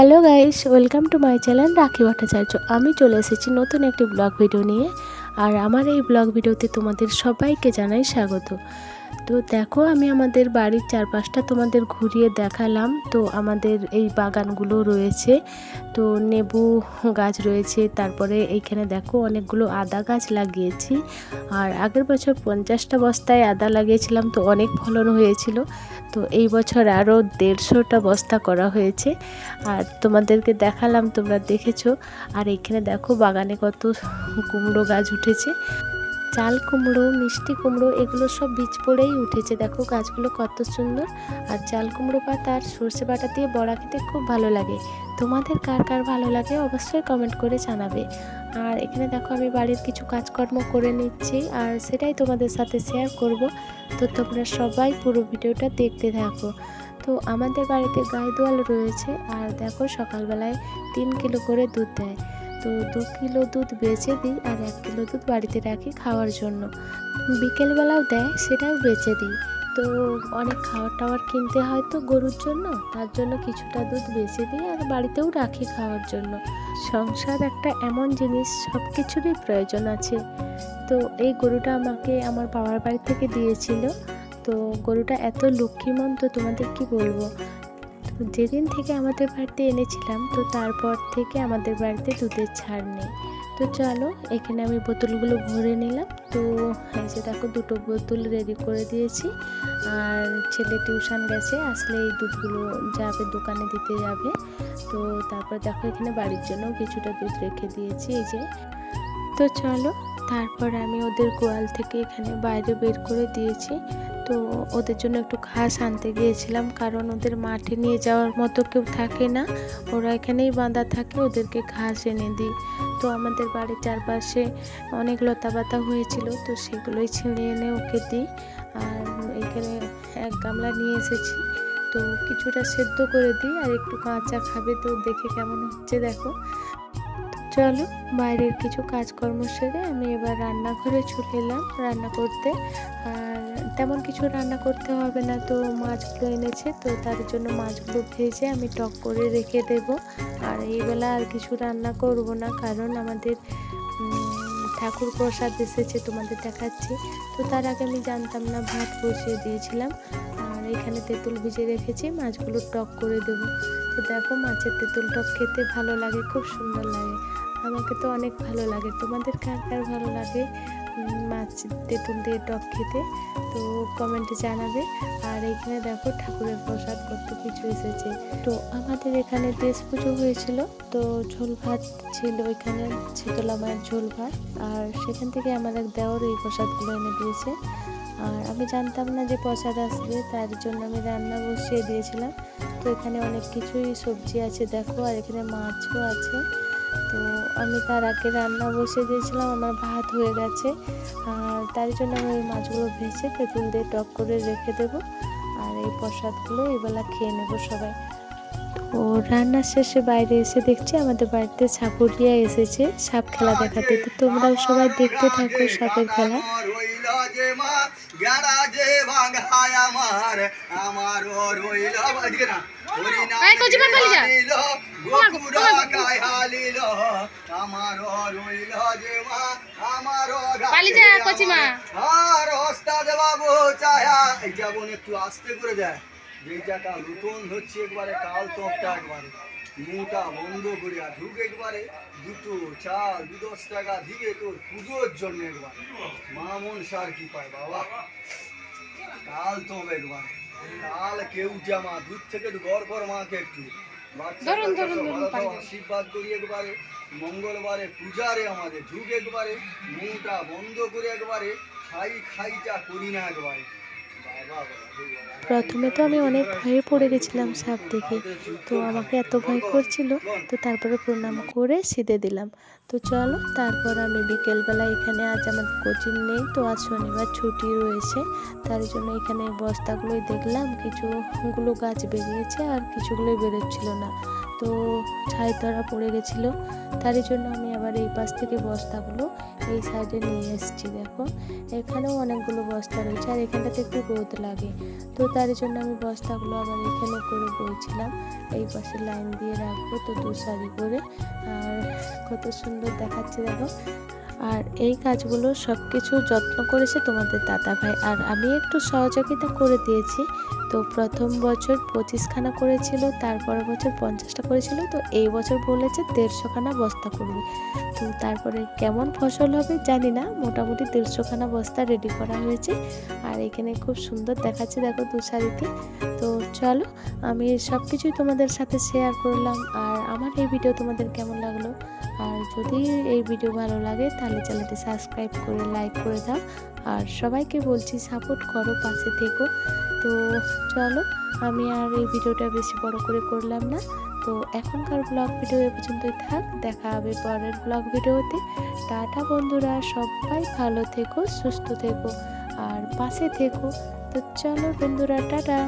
Hello guys, welcome to my channel রাখি ভট্টাচার্য। আমি চলে এসেছি নতুন একটি ব্লগ ভিডিও নিয়ে। আর আমার এই ব্লগ ভিডিওতে তোমাদের সবাইকে জানাই স্বাগত। তো দেখো, আমি আমাদের বাড়ির চারপাশটা তোমাদের ঘুরিয়ে দেখালাম। তো আমাদের এই বাগানগুলো রয়েছে, তো নেবু গাছ রয়েছে, তারপরে এইখানে দেখো অনেকগুলো আদা গাছ লাগিয়েছি। আর আগের বছর 50টা বস্তায় আদা লাগিয়েছিলাম, তো অনেক ফলন হয়েছিল। তো এই বছর আরও 150টা বস্তা করা হয়েছে। আর তোমাদেরকে দেখালাম, তোমরা দেখেছো। আর এখানে দেখো বাগানে কত কুমড়ো গাছ উঠেছে, চাল কুমড়ো, মিষ্টি কুমড়ো, এগুলো সব বীজ পড়েই উঠেছে। দেখো গাছগুলো কত সুন্দর। আর চাল কুমড়ো পাতা আর সর্ষে বাটা দিয়ে বড়া খেতে খুব ভালো লাগে। তোমাদের কার কার ভালো লাগে অবশ্যই কমেন্ট করে জানাবে। আর এখানে দেখো আমি বাড়ির কিছু কাজকর্ম করে নিচ্ছি, আর সেটাই তোমাদের সাথে শেয়ার করব। তো তোমরা সবাই পুরো ভিডিওটা দেখতে থাকো। তো আমাদের বাড়িতে গাই দোয়াল রয়েছে, আর দেখো সকালবেলায় 3 কিলো করে দুধ দেয়। তো 2 কিলো দুধ বেচে দিই, আর 1 কিলো দুধ বাড়িতে রাখি খাওয়ার জন্য। বিকেলবেলাও দেয়, সেটাও বেচে দিই। তো অনেক খাবার টাবার কিনতে হয় তো গরুর জন্য, তার জন্য কিছুটা দুধ বেচে দিই, আর বাড়িতেও রাখি খাওয়ার জন্য। সংসার একটা এমন জিনিস, সব কিছুরই প্রয়োজন আছে। তো এই গরুটা আমাকে আমার বাবার বাড়ি থেকে দিয়েছিল। তো গরুটা এত লক্ষ্মীমন্ত, তোমাদের কি বলবো। যেদিন থেকে আমাদের বাড়িতে এনেছিলাম, তো তারপর থেকে আমাদের বাড়িতে দুধের ছাড় নেই। তো চলো, এখানে আমি বোতলগুলো ভরে নিলাম। তো এই যে দেখো, 2টো বোতল রেডি করে দিয়েছি। আর ছেলে টিউশন গেছে, আসলে এই দুধগুলো যাবে দোকানে দিতে যাবে। তো তারপর দেখো, এখানে বাড়ির জন্য কিছুটা দুধ রেখে দিয়েছি এই যে। তো চলো, তারপর আমি ওদের গোয়াল থেকে এখানে বাইরে বের করে দিয়েছি। তো ওদের জন্য একটু ঘাস আনতে গিয়েছিলাম, কারণ ওদের মাঠে নিয়ে যাওয়ার মতো কেউ থাকে না, ওরা এখানেই বাঁধা থাকে, ওদেরকে ঘাস এনে দিই। তো আমাদের বাড়ির চারপাশে অনেক লতা পাতা হয়েছিল, তো সেগুলোই ছিঁড়ে এনে ওকে দিই। আর এখানে 1 গামলা নিয়ে এসেছি, তো কিছুটা সেদ্ধ করে দিই, আর একটু কাঁচা খাবে, তো দেখে কেমন হচ্ছে দেখো। চলো, বাইরের কিছু কাজকর্ম সেরে আমি এবার রান্নাঘরে চলে এলাম রান্না করতে। আর তেমন কিছু রান্না করতে হবে না, তো মাছগুলো এনেছে, তো তার জন্য মাছগুলো ভেজে আমি টক করে রেখে দেব। আর এই বেলা আর কিছু রান্না করব না, কারণ আমাদের ঠাকুর প্রসাদ এসেছে, তোমাদের দেখাচ্ছি। তো তার আগে আমি জানতাম না, ভাত বসিয়ে দিয়েছিলাম। আর এখানে তেঁতুল ভিজে রেখেছি, মাছগুলো টক করে দেব। তো দেখো, মাছের তেঁতুল টক খেতে ভালো লাগে, খুব সুন্দর লাগে। আমাকে তো অনেক ভালো লাগে। তোমাদের কার কার ভালো লাগে মাছ তেঁতুল দিয়ে টক খেতে, তো কমেন্টে জানাবে। আর এইখানে দেখো, ঠাকুরের প্রসাদ কত কিছু এসেছে। তো আমাদের এখানে দেশ পুজো হয়েছিল, তো ঝোল ভাত ছিল, এখানে শীতলা মায়ের ঝোল ভাত। আর সেখান থেকে আমার এক দেওর এই প্রসাদগুলো এনে দিয়েছে। আর আমি জানতাম না যে প্রসাদ আসবে, তার জন্য আমি রান্না বসিয়ে দিয়েছিলাম। তো এখানে অনেক কিছুই সবজি আছে দেখো, আর এখানে মাছও আছে। তো আমি তার আগে রান্না বসিয়ে দিয়েছিলাম, আমার ভাত হয়ে গেছে। আর তার জন্য আমি ওই মাছগুলো ভেজে তেঁতুল দিয়ে টক করে রেখে দেবো। আর এই প্রসাদগুলো এবেলা খেয়ে নেবো সবাই। তো রান্নার শেষে বাইরে এসে দেখছি আমাদের বাড়িতে সাপুরিয়া এসেছে সাপ খেলা দেখাতে। তো তোমরাও সবাই দেখতে থাকো সাপের খেলা। একটু আস্তে করে দেয়, যেটাটা নতুন হচ্ছে একবারে কাল তপটা একবারে মুটা বন্ধ করিয়া ঢুক একবারে 2টো চাল 10 টাকা দিবে তোর পুজোর জন্য। একবার মা মনসার কি পায় বাবা, কাল তপ একবারে কাল কেউ জামা দুধ থেকে গড় কর মাকে একটু আশীর্বাদ করি একবারে। মঙ্গলবারে পূজারে আমাদের ঢুক একবারে মুটা বন্ধ করে একবারে খাইটা করি না একবারে। প্রথমে তো আমি অনেক ভয়ে পড়ে গেছিলাম সাপ দেখে, তো আমাকে এত ভয় করছিল। তো তারপরে প্রণাম করে সিধে দিলাম। তো চলো, তারপর আমি বিকেলবেলা, এখানে আজ আমাদের কোচিং নেই, তো আজ শনিবার ছুটি রয়েছে, তার জন্য এখানে বস্তাগুলোই দেখলাম, কিছুগুলো গাছ বেরিয়েছে আর কিছুগুলোই বেরোচ্ছিল না। তো ছাই ধরা পড়ে গেছিলো, তার জন্য আমি আবার এই পাশ থেকে বস্তাগুলো এই সাইডে নিয়ে এসেছি। দেখো এখানেও অনেকগুলো বস্তা রয়েছে, আর এখানটাতে একটু রোদ লাগে, তো তার জন্য আমি বস্তাগুলো আবার এখানে করে বইছিলাম। এই পাশে লাইন দিয়ে রাখবো তো দু সারি করে, আর কত সুন্দর দেখাচ্ছে দেখো। আর এই কাজগুলো সব কিছু যত্ন করেছে তোমাদের দাদা ভাই, আর আমি একটু সহযোগিতা করে দিয়েছি। তো প্রথম বছর 25খানা করেছিল, তারপরের বছর 50টা করেছিল, তো এই বছর বলেছে 150খানা বস্তা করবে। তো তারপরে কেমন ফসল হবে জানি না, মোটামুটি 150খানা বস্তা রেডি করা হয়েছে। আর এখানে খুব সুন্দর দেখাচ্ছে দেখো দু সারিতে। তো চলো, আমি সব কিছুই তোমাদের সাথে শেয়ার করলাম। আর আমার এই ভিডিও তোমাদের কেমন লাগলো, আর যদি এই ভিডিও ভালো লাগে তাহলে চ্যানেলটি সাবস্ক্রাইব করে লাইক করে দাও। আর সবাইকে বলছি সাপোর্ট করো, পাশে থেকো। তো চলো, আমি আর এই ভিডিওটা বেশি বড় করে করলাম না। তো এখনকার ব্লগ ভিডিও এ পর্যন্তই থাক, দেখা হবে পরের ব্লগ ভিডিওতে। টাটা বন্ধুরা, সবাই ভালো থেকো, সুস্থ থেকো আর পাশে থেকো। তো চলো বন্ধুরা, টাটা।